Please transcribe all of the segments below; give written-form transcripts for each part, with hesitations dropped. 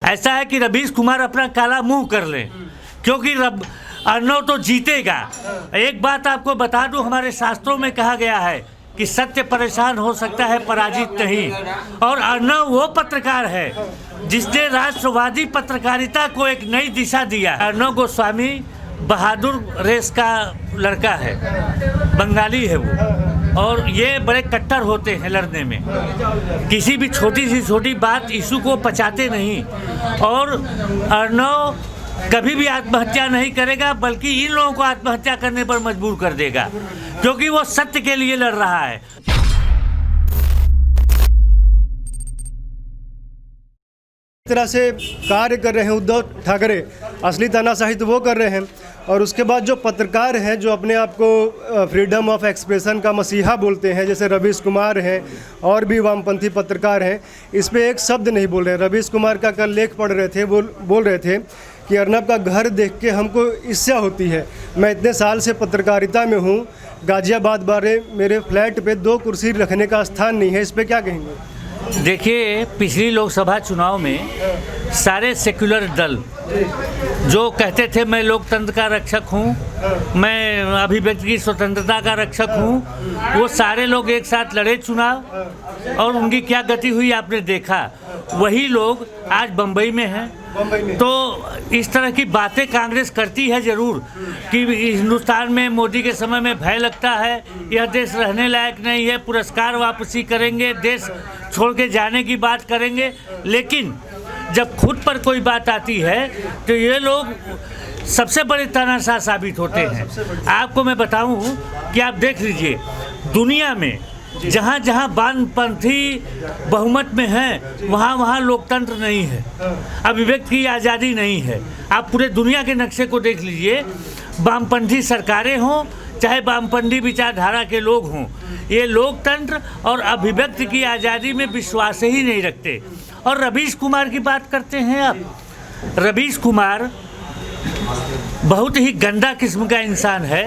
ऐसा है कि रवीश कुमार अपना काला मुंह कर लें, क्योंकि अर्नव तो जीतेगा। एक बात आपको बता दूं, हमारे शास्त्रों में कहा गया है कि सत्य परेशान हो सकता है, पराजित नहीं। और अर्नव वो पत्रकार है जिसने राष्ट्रवादी पत्रकारिता को एक नई दिशा दिया। अर्नव गोस्वामी बहादुर रेस का लड़का है, बंगाली है वो, और ये बड़े कट्टर होते हैं लड़ने में। किसी भी छोटी सी छोटी बात इशू को पचाते नहीं। और अर्नव कभी भी आत्महत्या नहीं करेगा, बल्कि इन लोगों को आत्महत्या करने पर मजबूर कर देगा, क्योंकि वो सत्य के लिए लड़ रहा है। तरह से कार्य कर रहे हैं उद्धव ठाकरे, असली तानाशाही तो वो कर रहे हैं। और उसके बाद जो पत्रकार हैं जो अपने आप को फ्रीडम ऑफ एक्सप्रेशन का मसीहा बोलते हैं, जैसे रवीश कुमार हैं और भी वामपंथी पत्रकार हैं, इस पे एक शब्द नहीं बोल रहे। रवीश कुमार का कल लेख पढ़ रहे थे, बोल रहे थे कि अर्नब का घर देख के हमको ईर्ष्या होती है। मैं इतने साल से पत्रकारिता में हूँ, गाजियाबाद बारे मेरे फ्लैट पे 2 कुर्सी रखने का स्थान नहीं है। इस पर क्या कहेंगे? देखिए, पिछली लोकसभा चुनाव में सारे सेक्युलर दल जो कहते थे मैं लोकतंत्र का रक्षक हूँ, मैं अभिव्यक्ति की स्वतंत्रता का रक्षक हूँ, वो सारे लोग एक साथ लड़े चुनाव, और उनकी क्या गति हुई आपने देखा। वही लोग आज बम्बई में हैं। तो इस तरह की बातें कांग्रेस करती है ज़रूर कि हिंदुस्तान में मोदी के समय में भय लगता है, यह देश रहने लायक नहीं है, पुरस्कार वापसी करेंगे, देश छोड़ के जाने की बात करेंगे। लेकिन जब खुद पर कोई बात आती है तो ये लोग सबसे बड़े तानाशाह साबित होते हैं। आपको मैं बताऊं कि आप देख लीजिए, दुनिया में जहाँ जहाँ वामपंथी बहुमत में हैं, वहाँ वहाँ लोकतंत्र नहीं है, अभिव्यक्ति की आज़ादी नहीं है। आप पूरे दुनिया के नक्शे को देख लीजिए, वामपंथी सरकारें हों चाहे वामपंथी विचारधारा के लोग हों, ये लोकतंत्र और अभिव्यक्ति की आज़ादी में विश्वास ही नहीं रखते। और रवीश कुमार की बात करते हैं आप। रवीश कुमार बहुत ही गंदा किस्म का इंसान है।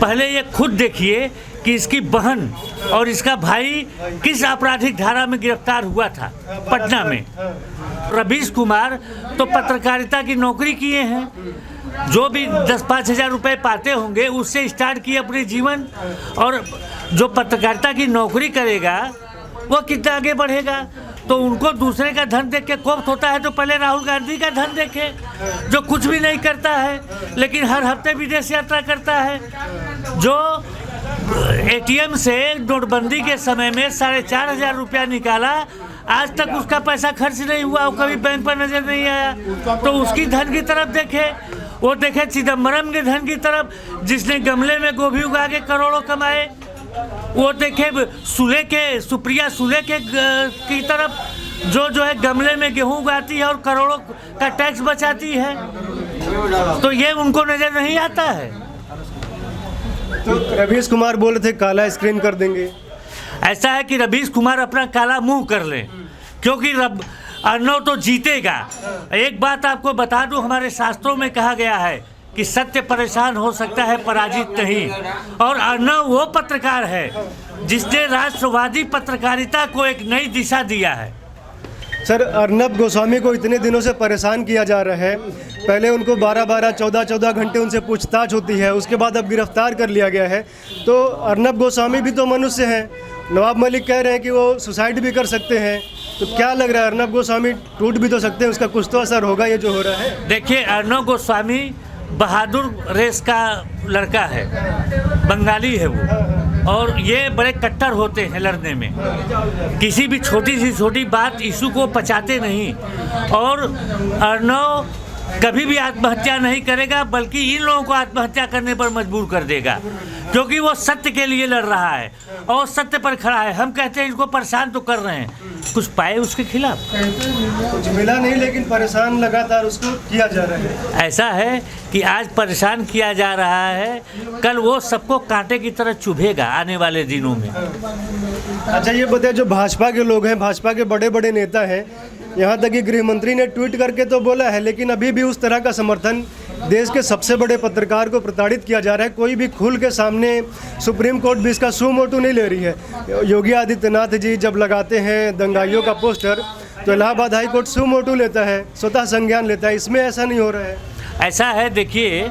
पहले ये खुद देखिए कि इसकी बहन और इसका भाई किस आपराधिक धारा में गिरफ्तार हुआ था पटना में। रवीश कुमार तो पत्रकारिता की नौकरी किए हैं, जो भी 10-5 हज़ार रुपये पाते होंगे उससे स्टार्ट किए अपने जीवन। और जो पत्रकारिता की नौकरी करेगा वो कितना आगे बढ़ेगा। तो उनको दूसरे का धन देख के कोफ्त होता है, तो पहले राहुल गांधी का धन देखे, जो कुछ भी नहीं करता है लेकिन हर हफ्ते विदेश यात्रा करता है, जो एटीएम से नोटबंदी के समय में 4,500 रुपया निकाला, आज तक उसका पैसा खर्च नहीं हुआ, वो कभी बैंक पर नजर नहीं आया। तो उसकी धन की तरफ देखे, वो देखे चिदम्बरम के धन की तरफ, जिसने गमले में गोभी उगा के करोड़ों कमाए। वो देखे सुप्रिया सुले के की तरफ, जो है गमले में गेहूं उगाती है और करोड़ों का टैक्स बचाती है। तो ये उनको नजर नहीं आता है। तो रवीश कुमार बोले थे काला स्क्रीन कर देंगे। ऐसा है कि रवीश कुमार अपना काला मुंह कर लें, क्योंकि अर्नव तो जीतेगा। एक बात आपको बता दूं, हमारे शास्त्रों में कहा गया है कि सत्य परेशान हो सकता है, पराजित नहीं। और अर्नव वो पत्रकार है जिसने राष्ट्रवादी पत्रकारिता को एक नई दिशा दिया है। सर, अर्नब गोस्वामी को इतने दिनों से परेशान किया जा रहा है। पहले उनको 12-12, 14-14 घंटे उनसे पूछताछ होती है, उसके बाद अब गिरफ्तार कर लिया गया है। तो अर्नब गोस्वामी भी तो मनुष्य हैं। नवाब मलिक कह रहे हैं कि वो सुसाइड भी कर सकते हैं। तो क्या लग रहा है, अर्नब गोस्वामी टूट भी तो सकते हैं, उसका कुछ तो असर होगा ये जो हो रहा है? देखिए, अर्नव गोस्वामी बहादुर रेस का लड़का है, बंगाली है वो, और ये बड़े कट्टर होते हैं लड़ने में। किसी भी छोटी सी छोटी बात इशू को पचाते नहीं। और अर्नव कभी भी आत्महत्या नहीं करेगा, बल्कि इन लोगों को आत्महत्या करने पर मजबूर कर देगा, क्योंकि वो सत्य के लिए लड़ रहा है और सत्य पर खड़ा है। हम कहते हैं इनको परेशान तो कर रहे हैं, कुछ पाए उसके खिलाफ? कुछ मिला नहीं, लेकिन परेशान लगातार उसको किया जा रहा है। ऐसा है कि आज परेशान किया जा रहा है, कल वो सबको कांटे की तरह चुभेगा आने वाले दिनों में। अच्छा, ये बताइए, जो भाजपा के लोग हैं, भाजपा के बड़े बड़े नेता हैं, यहाँ तक कि गृह मंत्री ने ट्वीट करके तो बोला है, लेकिन अभी भी उस तरह का समर्थन देश के सबसे बड़े पत्रकार को प्रताड़ित किया जा रहा है। कोई भी खुल के सामने, सुप्रीम कोर्ट भी इसका सू मोटू नहीं ले रही है। योगी आदित्यनाथ जी जब लगाते हैं दंगाइयों का पोस्टर, तो इलाहाबाद हाई कोर्ट सू मोटू लेता है, स्वतः संज्ञान लेता है। इसमें ऐसा नहीं हो रहा है। ऐसा है, देखिए,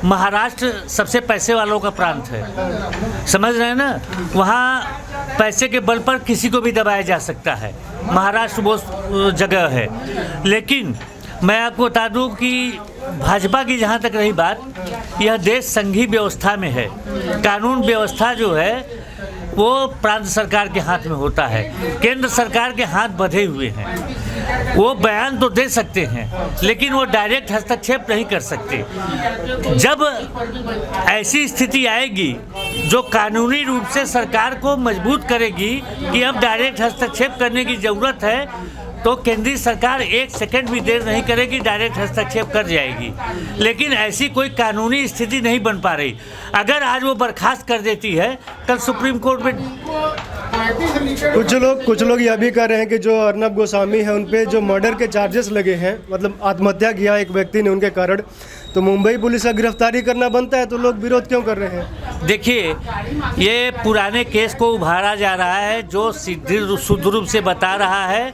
महाराष्ट्र सबसे पैसे वालों का प्रांत है, समझ रहे हैं ना। वहाँ पैसे के बल पर किसी को भी दबाया जा सकता है, महाराष्ट्र वो जगह है। लेकिन मैं आपको बता दूं कि भाजपा की जहाँ तक रही बात, यह देश संघीय व्यवस्था में है। कानून व्यवस्था जो है वो प्रांत सरकार के हाथ में होता है, केंद्र सरकार के हाथ बंधे हुए हैं। वो बयान तो दे सकते हैं लेकिन वो डायरेक्ट हस्तक्षेप नहीं कर सकते। जब ऐसी स्थिति आएगी जो कानूनी रूप से सरकार को मजबूत करेगी कि अब डायरेक्ट हस्तक्षेप करने की ज़रूरत है, तो केंद्रीय सरकार एक सेकंड भी देर नहीं करेगी, डायरेक्ट हस्तक्षेप कर जाएगी। लेकिन ऐसी कोई कानूनी स्थिति नहीं बन पा रही। अगर आज वो बर्खास्त कर देती है, कल सुप्रीम कोर्ट में कुछ लोग यह भी कह रहे हैं कि जो अर्नब गोस्वामी है उन पे जो मर्डर के चार्जेस लगे हैं, मतलब आत्महत्या किया एक व्यक्ति ने उनके कारण, तो मुंबई पुलिस का गिरफ्तारी करना बनता है, तो लोग विरोध क्यों कर रहे हैं? देखिए, ये पुराने केस को उभारा जा रहा है जो शुद्ध रूप से बता रहा है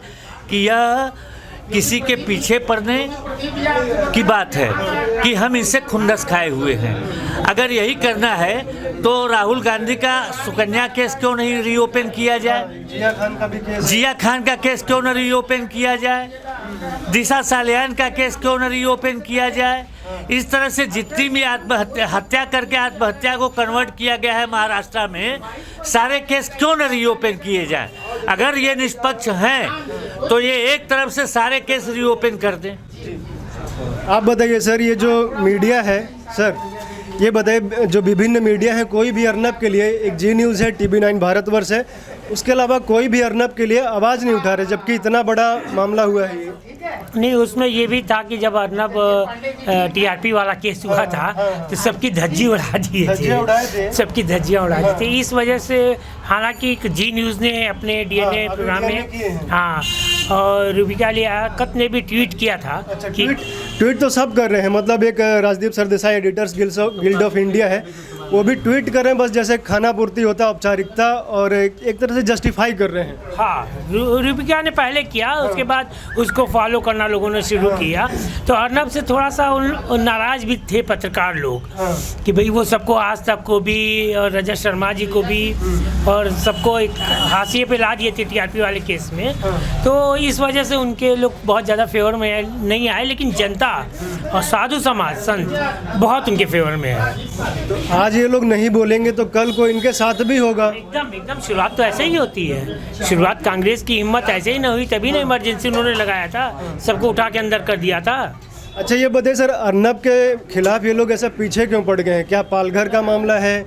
कि यह किसी के पीछे पड़ने की बात है कि हम इससे खुंदस खाए हुए हैं। अगर यही करना है तो राहुल गांधी का सुकन्या केस क्यों नहीं रीओपन किया जाए? जिया खान का केस क्यों न रीओपन किया जाए? दिशा सालियान का केस क्यों न रीओपन किया जाए? इस तरह से जितनी भी हत्या करके आत्महत्या को कन्वर्ट किया गया है महाराष्ट्र में, सारे केस क्यों न रीओपन किए जाएं? अगर ये निष्पक्ष हैं तो ये एक तरफ से सारे केस रीओपन कर दें। आप बताइए सर, ये जो मीडिया है सर, ये बताइए, जो विभिन्न मीडिया हैं, कोई भी अर्नब के लिए, एक जी न्यूज़ है, TV9 भारतवर्ष है, उसके अलावा कोई भी अर्नब के लिए आवाज़ नहीं उठा रहे, जबकि इतना बड़ा मामला हुआ है ये। नहीं, उसमें ये भी था कि जब अर्नब TRP वाला केस हुआ था तो सबकी धज्जी उड़ा दिए थे, सबकी धज्जियाँ उड़ा दी थी। इस वजह से हालांकि जी न्यूज़ ने अपने DNA प्रोग्राम में, हाँ, और रूबिका लियाकत ने भी ट्वीट किया था। अच्छा, ट्वीट तो सब कर रहे हैं, मतलब एक Rajdeep Sardesai editors guild of India है, वो भी ट्वीट कर रहे हैं, बस जैसे खाना पूर्ति होता है औपचारिकता, और एक तरह से जस्टिफाई कर रहे हैं। हाँ, रूबिका ने पहले किया, उसके बाद उसको फॉलो करना लोगों ने शुरू किया। तो अर्नब से थोड़ा सा नाराज भी थे पत्रकार लोग कि भाई वो सबको, आज तक को भी और रजत शर्मा जी को भी और सबको एक हाशिए पे ला दिए थे TRP वाले केस में। तो इस वजह से उनके लोग बहुत ज़्यादा फेवर में नहीं आए, लेकिन जनता और साधु समाज, संत बहुत उनके फेवर में है। आज ये लोग नहीं बोलेंगे तो कल को इनके साथ भी होगा। एकदम शुरुआत तो ऐसे ही होती है। शुरुआत कांग्रेस की हिम्मत ऐसे ही न हुई, तभी ना इमरजेंसी उन्होंने लगाया था, सबको उठा के अंदर कर दिया था। अच्छा, ये बताइए सर, अर्नब के खिलाफ ये लोग ऐसा पीछे क्यों पड़ गए हैं? क्या पालघर का मामला है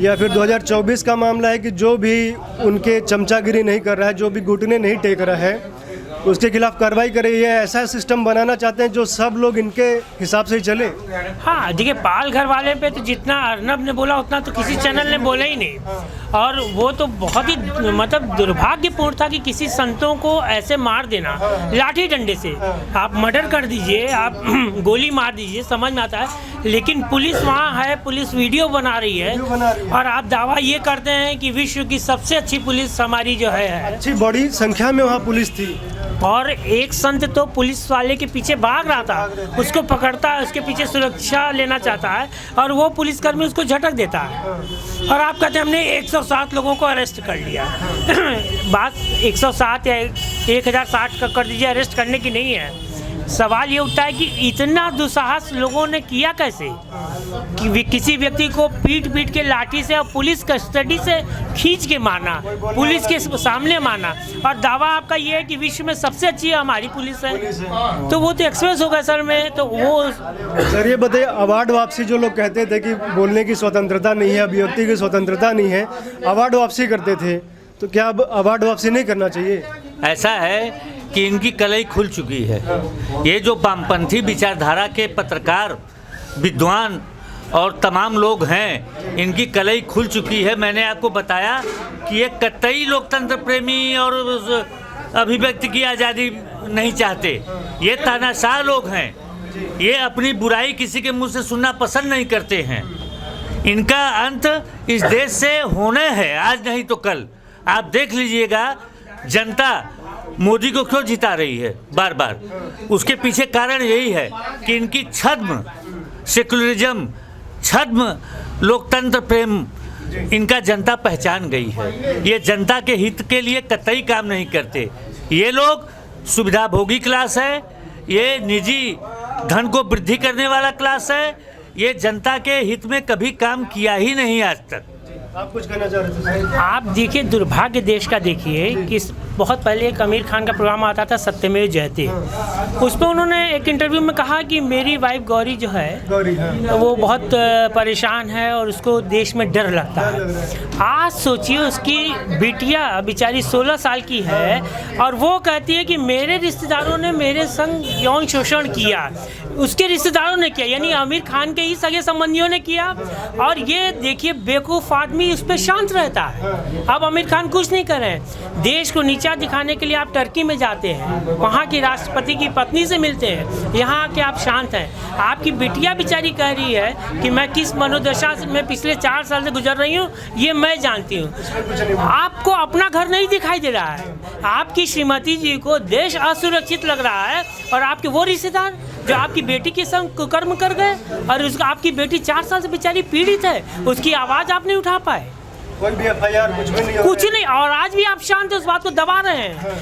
या फिर 2024 का मामला है कि जो भी उनके चमचागिरी नहीं कर रहा है, जो भी घुटने नहीं टेक रहा है, उसके खिलाफ कार्रवाई करे? ये ऐसा सिस्टम बनाना चाहते हैं जो सब लोग इनके हिसाब से ही चले? हाँ, देखिए, पालघर वाले पे तो जितना अर्नब ने बोला उतना तो किसी चैनल ने बोला ही नहीं। और वो तो बहुत ही मतलब दुर्भाग्यपूर्ण था कि किसी संतों को ऐसे मार देना लाठी डंडे से। आप मर्डर कर दीजिए, आप गोली मार दीजिए, समझ में आता है, लेकिन पुलिस वहाँ है, पुलिस वीडियो बना रही है, और आप दावा ये करते हैं कि विश्व की सबसे अच्छी पुलिस हमारी जो है, अच्छी बड़ी संख्या में वहाँ पुलिस थी, और एक संत तो पुलिस वाले के पीछे भाग रहा था, उसको पकड़ता है, उसके पीछे सुरक्षा लेना चाहता है, और वो पुलिसकर्मी उसको झटक देता है। और आप कहते हैं हमने 107 लोगों को अरेस्ट कर लिया। बात 107 या 1060 का कर दीजिए, अरेस्ट करने की नहीं है। सवाल ये उठता है कि इतना दुस्साहस लोगों ने किया कैसे, कि किसी व्यक्ति को पीट के लाठी से और पुलिस कस्टडी से खींच के मारना, पुलिस के सामने मारना, और दावा आपका ये है कि विश्व में सबसे अच्छी हमारी पुलिस है। तो वो तो एक्सप्रेस होगा सर में। तो वो सर, ये बताइए, अवार्ड वापसी जो लोग कहते थे कि बोलने की स्वतंत्रता नहीं है, अभिव्यक्ति की स्वतंत्रता नहीं है, अवार्ड वापसी करते थे, तो क्या अब अवार्ड वापसी नहीं करना चाहिए? ऐसा है कि इनकी कलई खुल चुकी है। ये जो वामपंथी विचारधारा के पत्रकार, विद्वान और तमाम लोग हैं, इनकी कलई खुल चुकी है। मैंने आपको बताया कि ये कतई लोकतंत्र प्रेमी और अभिव्यक्ति की आज़ादी नहीं चाहते। ये तानाशाह लोग हैं, ये अपनी बुराई किसी के मुंह से सुनना पसंद नहीं करते हैं। इनका अंत इस देश से होना है, आज नहीं तो कल। आप देख लीजिएगा, जनता मोदी को क्यों जिता रही है बार बार? उसके पीछे कारण यही है कि इनकी छद्म सेकुलरिज्म, छद्म लोकतंत्र प्रेम इनका जनता पहचान गई है। ये जनता के हित के लिए कतई काम नहीं करते। ये लोग सुविधाभोगी क्लास है, ये निजी धन को वृद्धि करने वाला क्लास है, ये जनता के हित में कभी काम किया ही नहीं आज तक। आप कुछ कहना चाह रहे थे? आप देखिए दुर्भाग्य देश का, देखिए कि बहुत पहले एक आमिर खान का प्रोग्राम आता था सत्यमेव जयते, उस पर उन्होंने एक इंटरव्यू में कहा कि मेरी वाइफ गौरी जो है गौरी, हाँ। वो बहुत परेशान है और उसको देश में डर लगता है। आज सोचिए उसकी बिटिया बेचारी 16 साल की है और वो कहती है कि मेरे रिश्तेदारों ने मेरे संग यौन शोषण किया, उसके रिश्तेदारों ने किया, यानी आमिर खान के ही सगे संबंधियों ने किया। और ये देखिए बेवकूफ़ आदमी उस पर शांत रहता है। अब आमिर खान कुछ नहीं कर रहे हैं। देश को नीचा दिखाने के लिए आप टर्की में जाते हैं, वहाँ की राष्ट्रपति की पत्नी से मिलते हैं, यहाँ आके आप शांत हैं। आपकी बिटिया बेचारी कह रही है कि मैं किस मनोदशा में पिछले 4 साल से गुजर रही हूँ, ये मैं जानती हूँ। आपको अपना घर नहीं दिखाई दे रहा है, आपकी श्रीमती जी को देश असुरक्षित लग रहा है और आपके वो रिश्तेदार जो आपकी बेटी के संग कुकर्म कर गए और उसका आपकी बेटी 4 साल से बेचारी पीड़ित है, उसकी आवाज़ आप नहीं उठा पाए। कोई भी FIR कुछ भी नहीं हो कुछ नहीं, और आज भी आप शांत उस बात को दबा रहे हैं।